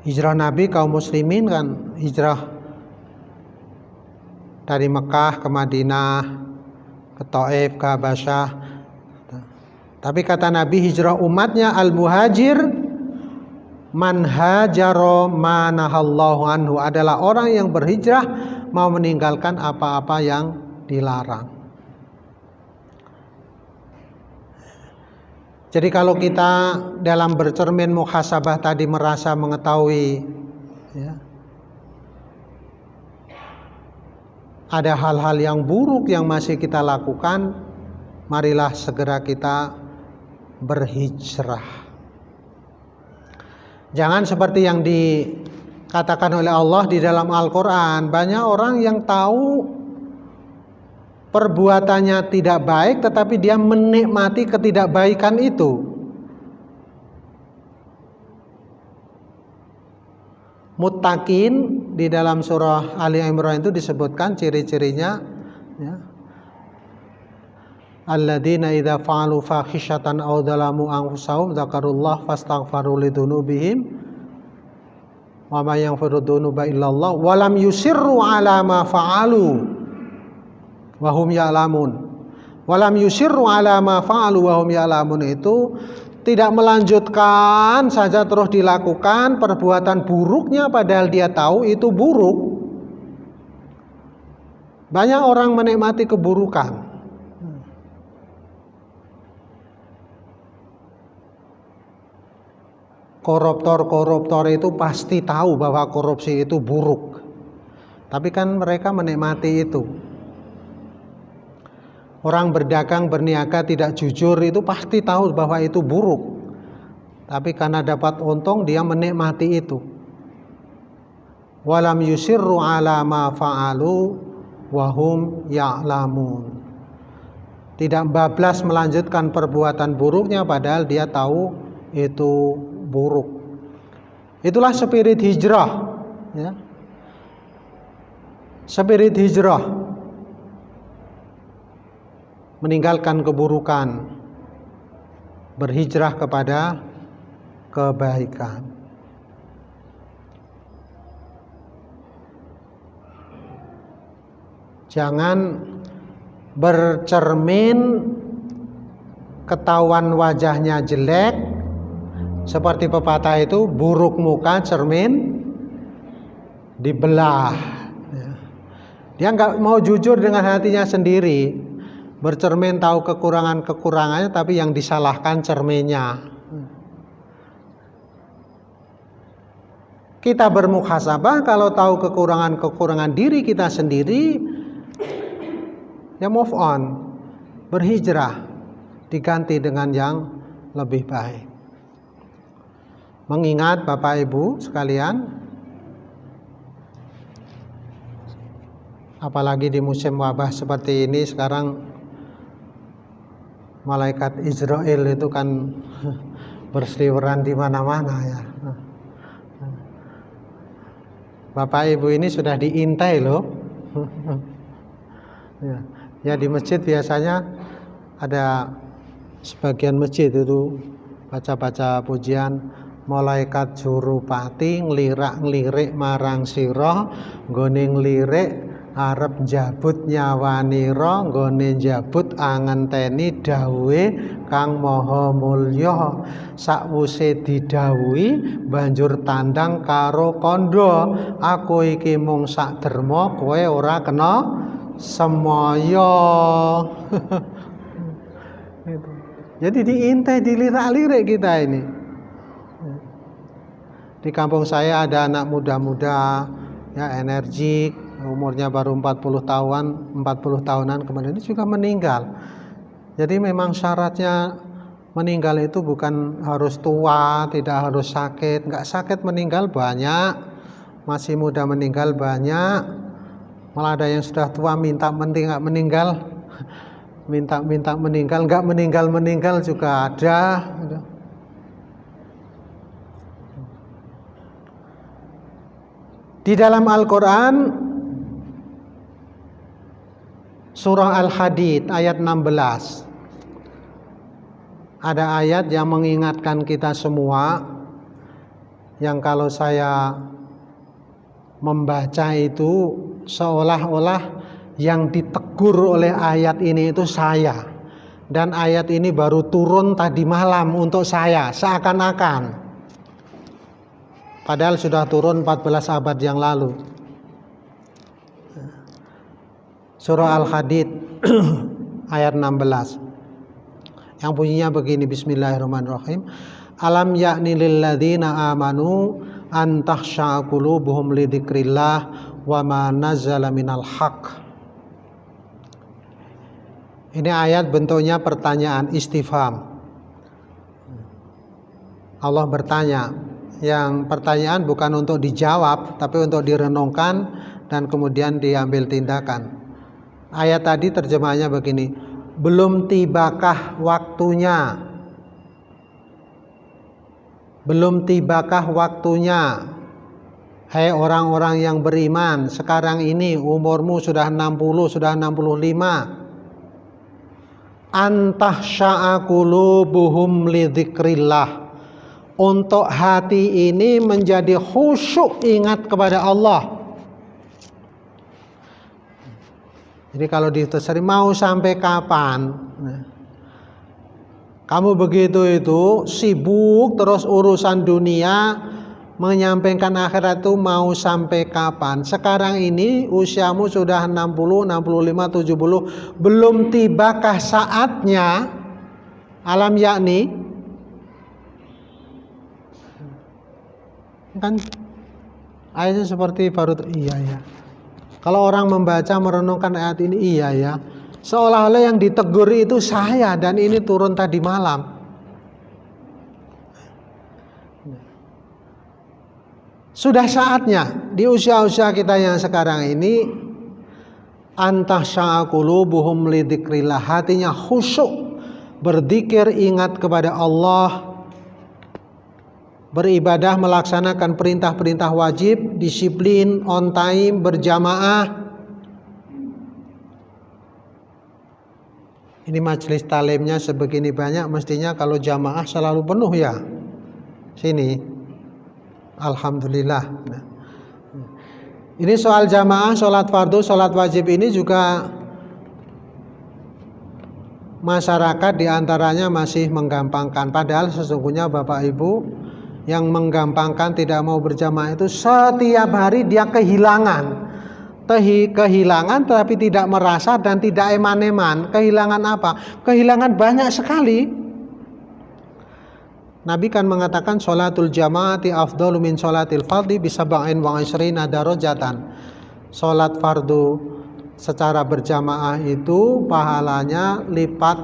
Hijrah Nabi kaum muslimin kan hijrah dari Mekah ke Madinah, ke Taif, ke Habasyah. Tapi kata Nabi, hijrah umatnya al-muhajir man hajaro ma nahallahu anhu, adalah orang yang berhijrah mau meninggalkan apa-apa yang dilarang. Jadi kalau kita dalam bercermin muhasabah tadi merasa mengetahui ya, ada hal-hal yang buruk yang masih kita lakukan, marilah segera kita berhijrah. Jangan seperti yang dikatakan oleh Allah di dalam Al-Quran. Banyak orang yang tahu perbuatannya tidak baik, tetapi dia menikmati ketidakbaikan itu. Muttaqin di dalam surah Ali Imran itu disebutkan ciri-cirinya ya. Alladzina idza fa'alu fakhishatan aw dzalamu anfusahum dzakarullah fastaghfaru lidzunubihim wa may yaghfiru dzunuba illallah wa lam yusirru ala ma fa'alu wahum ya'lamun. Walam yusirru ala ma fa'alu wa hum ya'lamun itu tidak melanjutkan saja terus dilakukan perbuatan buruknya padahal dia tahu itu buruk. Banyak orang menikmati keburukan. Koruptor itu pasti tahu bahwa korupsi itu buruk. Tapi kan mereka menikmati itu. Orang berdagang, berniaga tidak jujur itu pasti tahu bahwa itu buruk. Tapi karena dapat untung dia menikmati itu. Walam yusirru ala ma fa'alu wahum ya'lamun. Tidak bablas melanjutkan perbuatan buruknya padahal dia tahu itu buruk. Itulah spirit hijrah, ya. Spirit hijrah, meninggalkan keburukan, berhijrah kepada kebaikan. Jangan bercermin ketahuan wajahnya jelek. Seperti pepatah itu, buruk muka cermin dibelah. Dia nggak mau jujur dengan hatinya sendiri. Bercermin tahu kekurangannya, tapi yang disalahkan cerminnya. Kita bermuhasabah kalau tahu kekurangan diri kita sendiri, ya move on, berhijrah, diganti dengan yang lebih baik. Mengingat Bapak Ibu sekalian, apalagi di musim wabah seperti ini sekarang, malaikat Israel itu kan berseliweran di mana-mana ya. Bapak Ibu ini sudah diintai loh. Ya di masjid biasanya ada sebagian masjid itu baca-baca pujian, malaikat jurupati nglirak-nglirik marang sira, nggone nglirik arep njabut nyawanira, nggone njabut angenteni dawuhe Kang Maha Mulya. Sakwuse didhawuhi banjur tandang karo kandha, aku iki mung sak derma, kowe ora kena semaya. Jadi diintai, dilirak-lirik kita ini. Di kampung saya ada anak muda-muda ya energik, umurnya baru 40 tahunan kemudian ini juga meninggal. Jadi memang syaratnya meninggal itu bukan harus tua, tidak harus sakit. Enggak sakit meninggal banyak, masih muda meninggal banyak. Malah ada yang sudah tua minta meninggal, minta meninggal, enggak meninggal juga ada. Di dalam Al-Quran surah Al-Hadid ayat 16 ada ayat yang mengingatkan kita semua, yang kalau saya membaca itu seolah-olah yang ditegur oleh ayat ini itu saya, dan ayat ini baru turun tadi malam untuk saya, seakan-akan padahal sudah turun 14 abad yang lalu. Surah Al-Hadid ayat 16 yang bunyinya begini, bismillahirrahmanirrahim. Alam ya'ni lilladzina amanu an takhsha'a qulubuhum li dzikrillah wa ma nazzala minal haqq. Ini ayat bentuknya pertanyaan istifham. Allah bertanya, yang pertanyaan bukan untuk dijawab tapi untuk direnungkan dan kemudian diambil tindakan. Ayat tadi terjemahnya begini, belum tibakah waktunya, belum tibakah waktunya, hai orang-orang yang beriman, sekarang ini umurmu sudah 60, sudah 65, antahsya'a qulubuhum li dzikrillah, untuk hati ini menjadi khusyuk ingat kepada Allah. Jadi kalau ditafsiri mau sampai kapan? Nah, kamu begitu itu sibuk terus urusan dunia, menyampaikan akhirat itu mau sampai kapan? Sekarang ini usiamu sudah 60, 65, 70, belum tibakah saatnya? Alam yakni kan ayatnya seperti baru iya ya. Kalau orang membaca merenungkan ayat ini iya ya. Seolah-olah yang ditegur itu saya dan ini turun tadi malam. Sudah saatnya di usia-usia kita yang sekarang ini antahsya'a qulubuhum lidzikrillah, hatinya khusyuk berzikir, ingat kepada Allah, beribadah, melaksanakan perintah-perintah wajib, disiplin, on time, berjamaah. Ini majelis talimnya sebegini banyak, mestinya kalau jamaah selalu penuh ya. Sini, alhamdulillah. Nah, ini soal jamaah, sholat fardu, sholat wajib ini juga masyarakat diantaranya masih menggampangkan. Padahal sesungguhnya Bapak Ibu yang menggampangkan tidak mau berjamaah itu setiap hari dia kehilangan tetapi tidak merasa dan tidak eman-eman. Kehilangan apa? Kehilangan banyak sekali. Nabi kan mengatakan sholatul jamaati afdalu min sholatil fardhi bisab'in wa 'ishrina darajatan. Sholat fardu secara berjamaah itu pahalanya lipat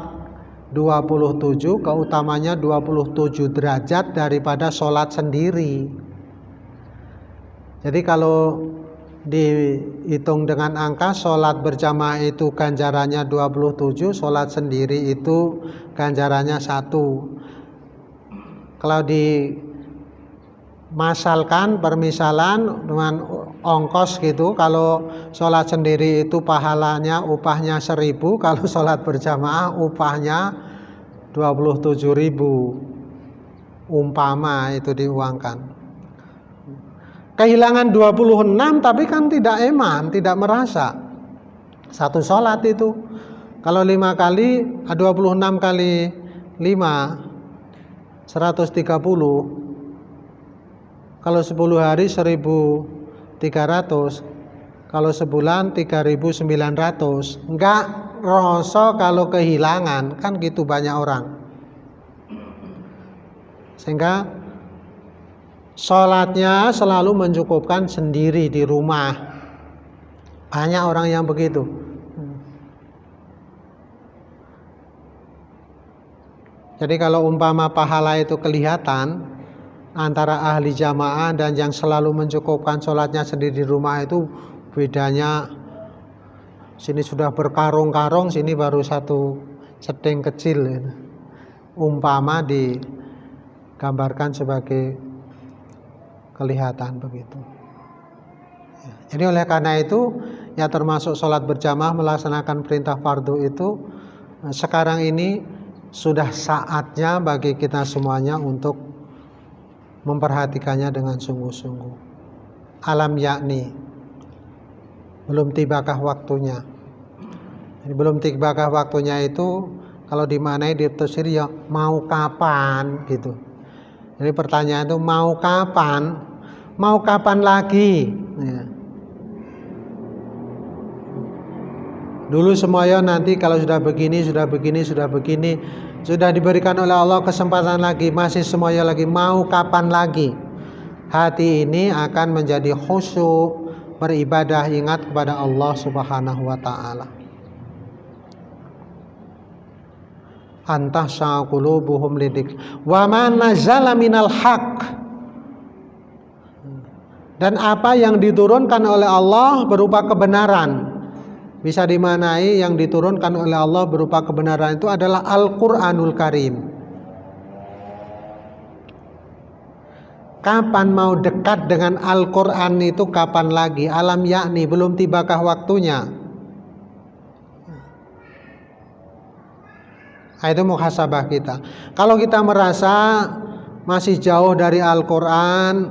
27, keutamanya 27 derajat daripada sholat sendiri. Jadi kalau dihitung dengan angka, sholat berjamaah itu ganjarannya 27, sholat sendiri itu ganjarannya 1. Kalau dimasalkan, permisalan dengan ongkos gitu, kalau sholat sendiri itu pahalanya upahnya 1.000, kalau sholat berjamaah upahnya 27.000, umpama itu diuangkan. Kehilangan 26 tapi kan tidak eman, tidak merasa. Satu sholat itu kalau 5 kali 26 kali 5 130. Kalau 10 hari 1.300. Kalau sebulan 3.900. Enggak rasa kalau kehilangan, kan gitu banyak orang. Sehingga sholatnya selalu mencukupkan sendiri di rumah. Banyak orang yang begitu. Jadi kalau umpama pahala itu kelihatan antara ahli jamaah dan yang selalu mencukupkan sholatnya sendiri di rumah, itu bedanya. Sini sudah berkarung-karung, sini baru satu sedeng kecil. Umpama digambarkan sebagai kelihatan begitu. Jadi oleh karena itu ya, termasuk sholat berjamaah, melaksanakan perintah fardu itu sekarang ini sudah saatnya bagi kita semuanya untuk memperhatikannya dengan sungguh-sungguh. Alam yakni, belum tibakah waktunya? Jadi, belum tibakah waktunya itu kalau dimaknai di tafsir ya mau kapan gitu. Jadi pertanyaan itu mau kapan? Mau kapan lagi? Ya. Dulu semuanya nanti kalau sudah begini, sudah diberikan oleh Allah kesempatan lagi, masih semuanya lagi, mau kapan lagi? Hati ini akan menjadi khusyuk, beribadah, ingat kepada Allah Subhanahu wa taala. Antahsya'a qulubuhum lidzikr wa ma nazala minal haqq. Dan apa yang diturunkan oleh Allah berupa kebenaran. Bisa dimaknai yang diturunkan oleh Allah berupa kebenaran itu adalah Al-Quranul Karim. Kapan mau dekat dengan Al-Quran itu kapan lagi? Alam yakni, belum tibakah waktunya? Itu muhasabah kita. Kalau kita merasa masih jauh dari Al-Quran,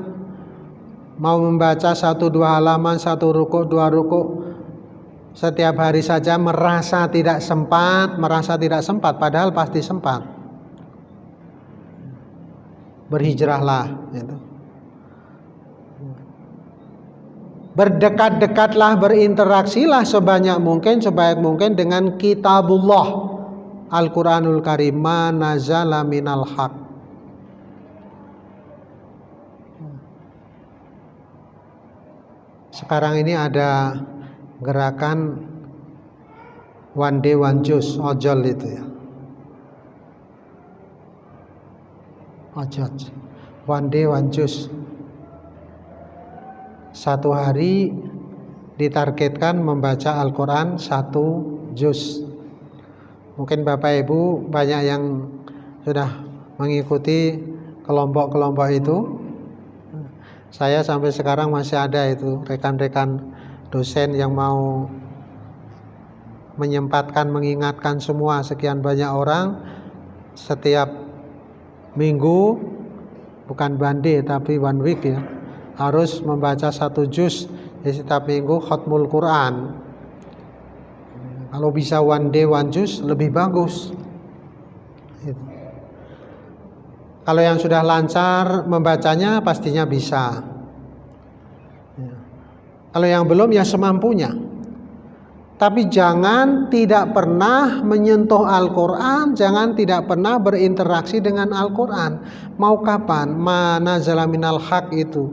mau membaca 1-2 halaman, 1 rukuk, 2 rukuk, setiap hari saja merasa tidak sempat, padahal pasti sempat. Berhijrahlah, gitu. Berdekat-dekatlah, berinteraksilah sebanyak mungkin, sebaik mungkin dengan kitabullah Al-Quranul Karim, ma nazala minal haq. Sekarang ini ada gerakan one day one juice, ojol itu ya. Ojol, one day one juice. Satu hari ditargetkan membaca Al-Quran 1 juz. Mungkin Bapak Ibu banyak yang sudah mengikuti kelompok-kelompok itu. Saya sampai sekarang masih ada itu rekan-rekan dosen yang mau menyempatkan, mengingatkan semua sekian banyak orang setiap minggu, bukan one day tapi one week ya, harus membaca 1 juz di setiap minggu, khatmul Quran. Kalau bisa one day one juz lebih bagus. Kalau yang sudah lancar membacanya pastinya bisa. Kalau yang belum ya semampunya. Tapi jangan tidak pernah menyentuh Al-Quran, jangan tidak pernah berinteraksi dengan Al-Quran. Mau kapan? Ma nazala minal haq itu,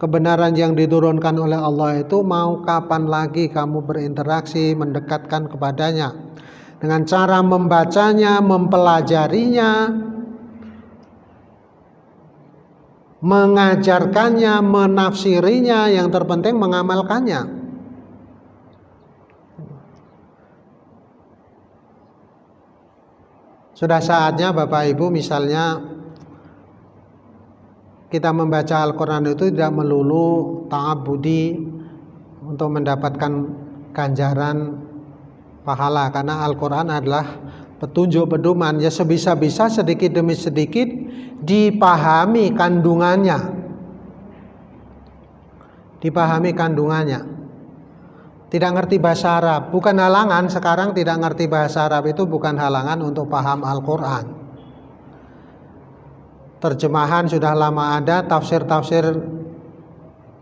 kebenaran yang diturunkan oleh Allah itu, mau kapan lagi kamu berinteraksi, mendekatkan kepadanya dengan cara membacanya, mempelajarinya, mengajarkannya, menafsirinya, yang terpenting mengamalkannya. Sudah saatnya Bapak Ibu misalnya kita membaca Al-Quran itu tidak melulu ta'abudi untuk mendapatkan ganjaran pahala, karena Al-Quran adalah petunjuk pedoman, ya sebisa-bisa sedikit demi sedikit dipahami kandungannya. Tidak ngerti bahasa Arab bukan halangan. Sekarang tidak ngerti bahasa Arab itu bukan halangan untuk paham Al-Quran. Terjemahan sudah lama ada, tafsir-tafsir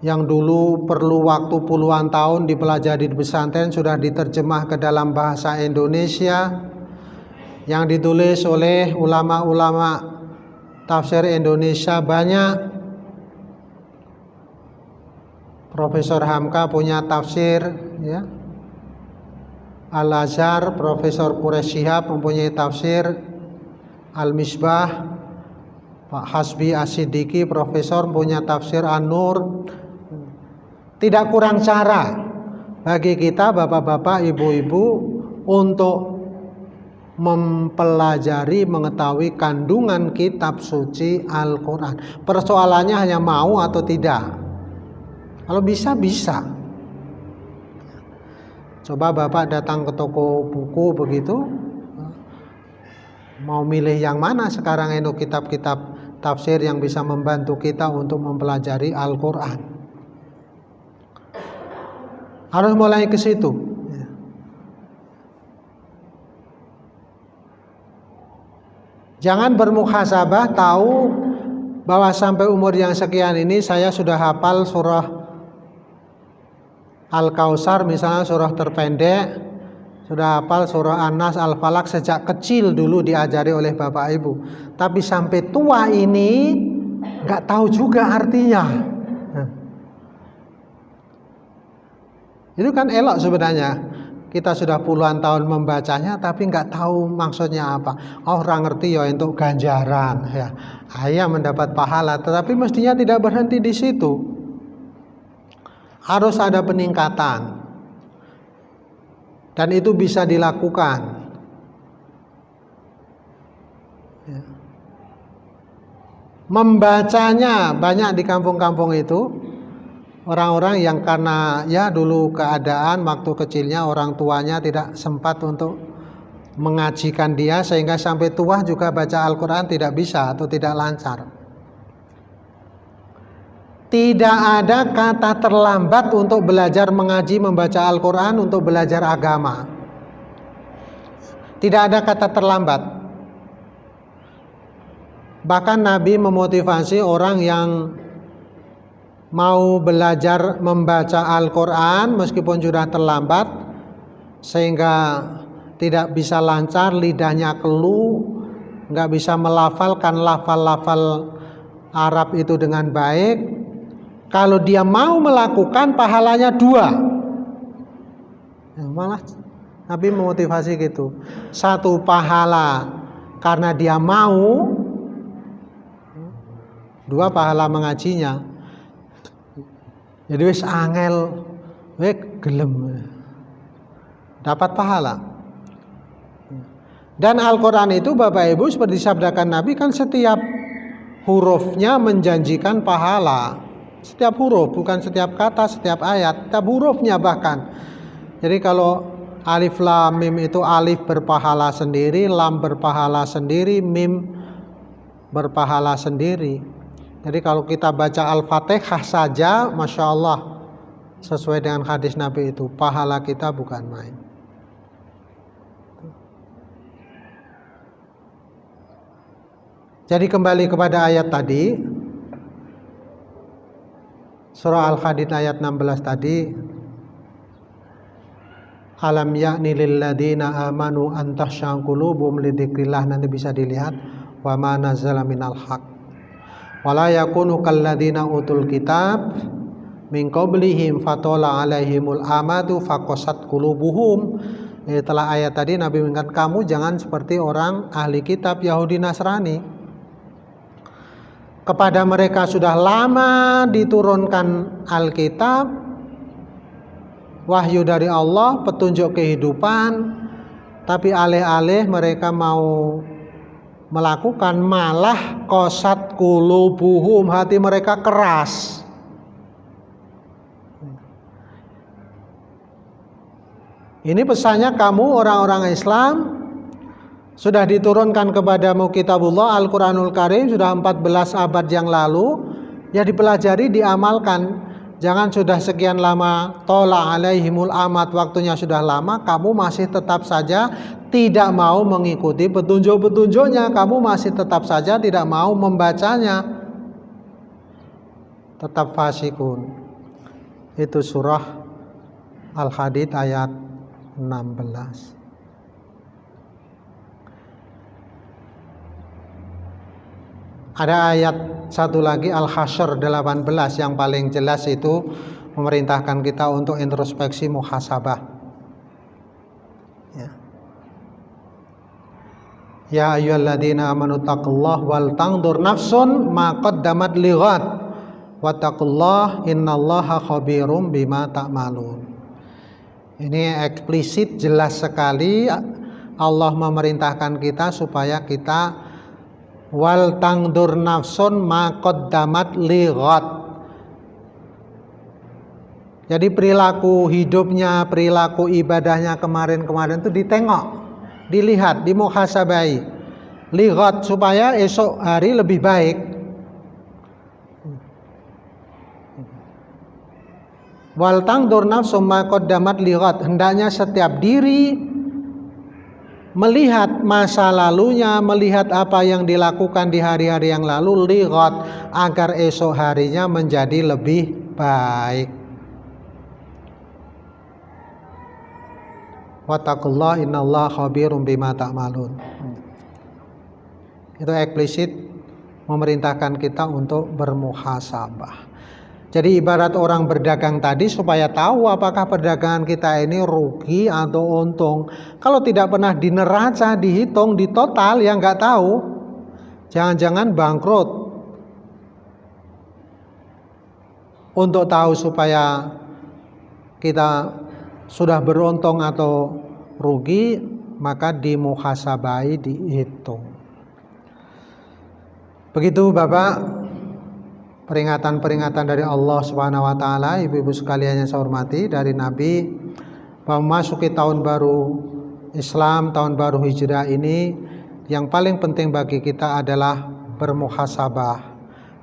yang dulu perlu waktu puluhan tahun dipelajari di pesantren sudah diterjemah ke dalam bahasa Indonesia, yang ditulis oleh ulama-ulama tafsir Indonesia banyak. Profesor Hamka punya tafsir ya. Al-Azhar, Profesor Quraish Shihab mempunyai tafsir Al-Misbah. Pak Hasbi As-Siddiqi Profesor punya tafsir An-Nur. Tidak kurang cara bagi kita bapak-bapak, ibu-ibu untuk mempelajari, mengetahui kandungan kitab suci Al-Quran. Persoalannya hanya mau atau tidak. Kalau bisa, bisa. Coba Bapak datang ke toko buku begitu, mau milih yang mana sekarang itu kitab-kitab tafsir yang bisa membantu kita untuk mempelajari Al-Quran. Harus mulai ke situ. Jangan bermuhasabah tahu bahwa sampai umur yang sekian ini saya sudah hafal surah Al-Kautsar misalnya, surah terpendek, sudah hafal surah An-Nas, Al-Falaq sejak kecil dulu diajari oleh Bapak Ibu. Tapi sampai tua ini nggak tahu juga artinya. Itu kan elok sebenarnya. Kita sudah puluhan tahun membacanya tapi nggak tahu maksudnya apa. Oh, orang ngerti ya untuk ganjaran ya. Ayah mendapat pahala, tetapi mestinya tidak berhenti di situ. Harus ada peningkatan. Dan itu bisa dilakukan. Ya. Membacanya banyak di kampung-kampung itu. Orang-orang yang karena ya dulu keadaan waktu kecilnya orang tuanya tidak sempat untuk mengajikan dia, sehingga sampai tua juga baca Al-Quran tidak bisa atau tidak lancar. Tidak ada kata terlambat untuk belajar mengaji, membaca Al-Quran, untuk belajar agama. Tidak ada kata terlambat. Bahkan Nabi memotivasi orang yang mau belajar membaca Al-Quran meskipun sudah terlambat, sehingga tidak bisa lancar, lidahnya keluh, nggak bisa melafalkan lafal-lafal Arab itu dengan baik. Kalau dia mau melakukan, pahalanya 2. Malah Nabi memotivasi gitu. 1 pahala karena dia mau, 2 pahala mengajinya. Jadi wis angel, wis gelem, dapat pahala. Dan Al-Quran itu Bapak Ibu seperti disabdakan Nabi kan setiap hurufnya menjanjikan pahala. Setiap huruf, bukan setiap kata, setiap ayat, setiap hurufnya bahkan. Jadi kalau alif lam mim itu alif berpahala sendiri, lam berpahala sendiri, mim berpahala sendiri. Jadi kalau kita baca Al-Fatihah saja, Masya Allah, sesuai dengan hadis Nabi itu, pahala kita bukan main. Jadi kembali kepada ayat tadi, surah Al-Hadid ayat 16 tadi, alam ya'ni lil ladina amanu an takhsha qulubuhum li dzikrillah, nanti bisa dilihat, wa ma nazzala minal haq wala yakunu kal ladina utul kitab min qablihim fatala alaihimul amadu faqasat qulubuhum. Setelah ayat tadi Nabi mengingatkan, kamu jangan seperti orang ahli kitab Yahudi Nasrani. Kepada mereka sudah lama diturunkan Alkitab, wahyu dari Allah, petunjuk kehidupan, tapi alih-alih mereka mau melakukan, malah qasat qulubuhum, hati mereka keras. Ini pesannya, kamu orang-orang Islam, sudah diturunkan kepadamu kitabullah Al-Quranul Karim sudah 14 abad yang lalu, ya dipelajari, diamalkan. Jangan sudah sekian lama, tola alaihimul amad, waktunya sudah lama, kamu masih tetap saja tidak mau mengikuti petunjuk-petunjuknya, kamu masih tetap saja tidak mau membacanya, tetap fasikun. Itu surah Al-Hadid ayat 16. Ada ayat satu lagi Al-Hasyr 18 yang paling jelas itu memerintahkan kita untuk introspeksi muhasabah. Ya ayyuhalladzina amanu taqullaha wal tanzur nafsun ma qaddamat lighad wattaqullaha innallaha khabirum bima ta'malun. Ini eksplisit, jelas sekali Allah memerintahkan kita supaya kita wal tangdur nafsun ma qaddamat lighad. Jadi perilaku hidupnya, perilaku ibadahnya kemarin-kemarin itu ditengok, dilihat, dimuhasabai, lighad, supaya esok hari lebih baik. Wal tangdur nafsun ma qaddamat lighad, hendaknya setiap diri melihat masa lalunya, melihat apa yang dilakukan di hari-hari yang lalu, lighad, agar esok harinya menjadi lebih baik. Wattaqullaha innallaha khabirum bima ta'malun. Itu eksplisit memerintahkan kita untuk bermuhasabah. Jadi ibarat orang berdagang tadi, supaya tahu apakah perdagangan kita ini rugi atau untung. Kalau tidak pernah di neraca, dihitung, di total, ya nggak tahu. Jangan-jangan bangkrut. Untuk tahu supaya kita sudah beruntung atau rugi, maka dimuhasabai, dihitung. Begitu Bapak, peringatan-peringatan dari Allah Subhanahu wa taala, ibu-ibu sekalian yang saya hormati, dari Nabi, bahwa memasuki tahun baru Islam, tahun baru Hijrah ini, yang paling penting bagi kita adalah bermuhasabah,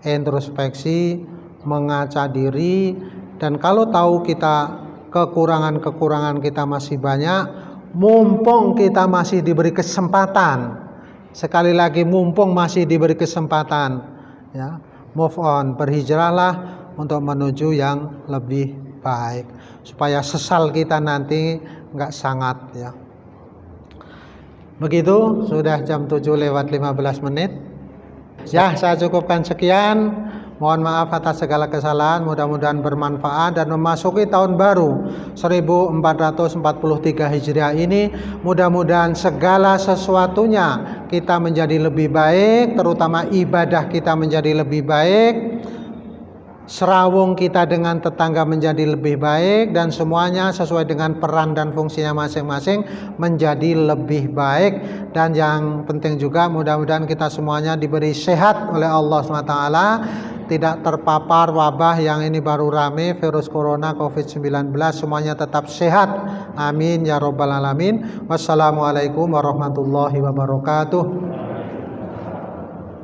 introspeksi mengaca diri, dan kalau tahu kita kekurangan-kekurangan kita masih banyak, mumpung kita masih diberi kesempatan, sekali lagi mumpung masih diberi kesempatan, ya, move on, berhijrahlah untuk menuju yang lebih baik, supaya sesal kita nanti nggak sangat, ya. Begitu, sudah jam 7:15 menit. Ya, saya cukupkan sekian. Mohon maaf atas segala kesalahan, mudah-mudahan bermanfaat dan memasuki tahun baru 1443 Hijriah ini, mudah-mudahan segala sesuatunya kita menjadi lebih baik, terutama ibadah kita menjadi lebih baik, serawung kita dengan tetangga menjadi lebih baik, dan semuanya sesuai dengan peran dan fungsinya masing-masing menjadi lebih baik. Dan yang penting juga mudah-mudahan kita semuanya diberi sehat oleh Allah SWT, tidak terpapar wabah yang ini baru rame, virus corona COVID-19, semuanya tetap sehat, amin ya robbal alamin. Wassalamualaikum warahmatullahi wabarakatuh.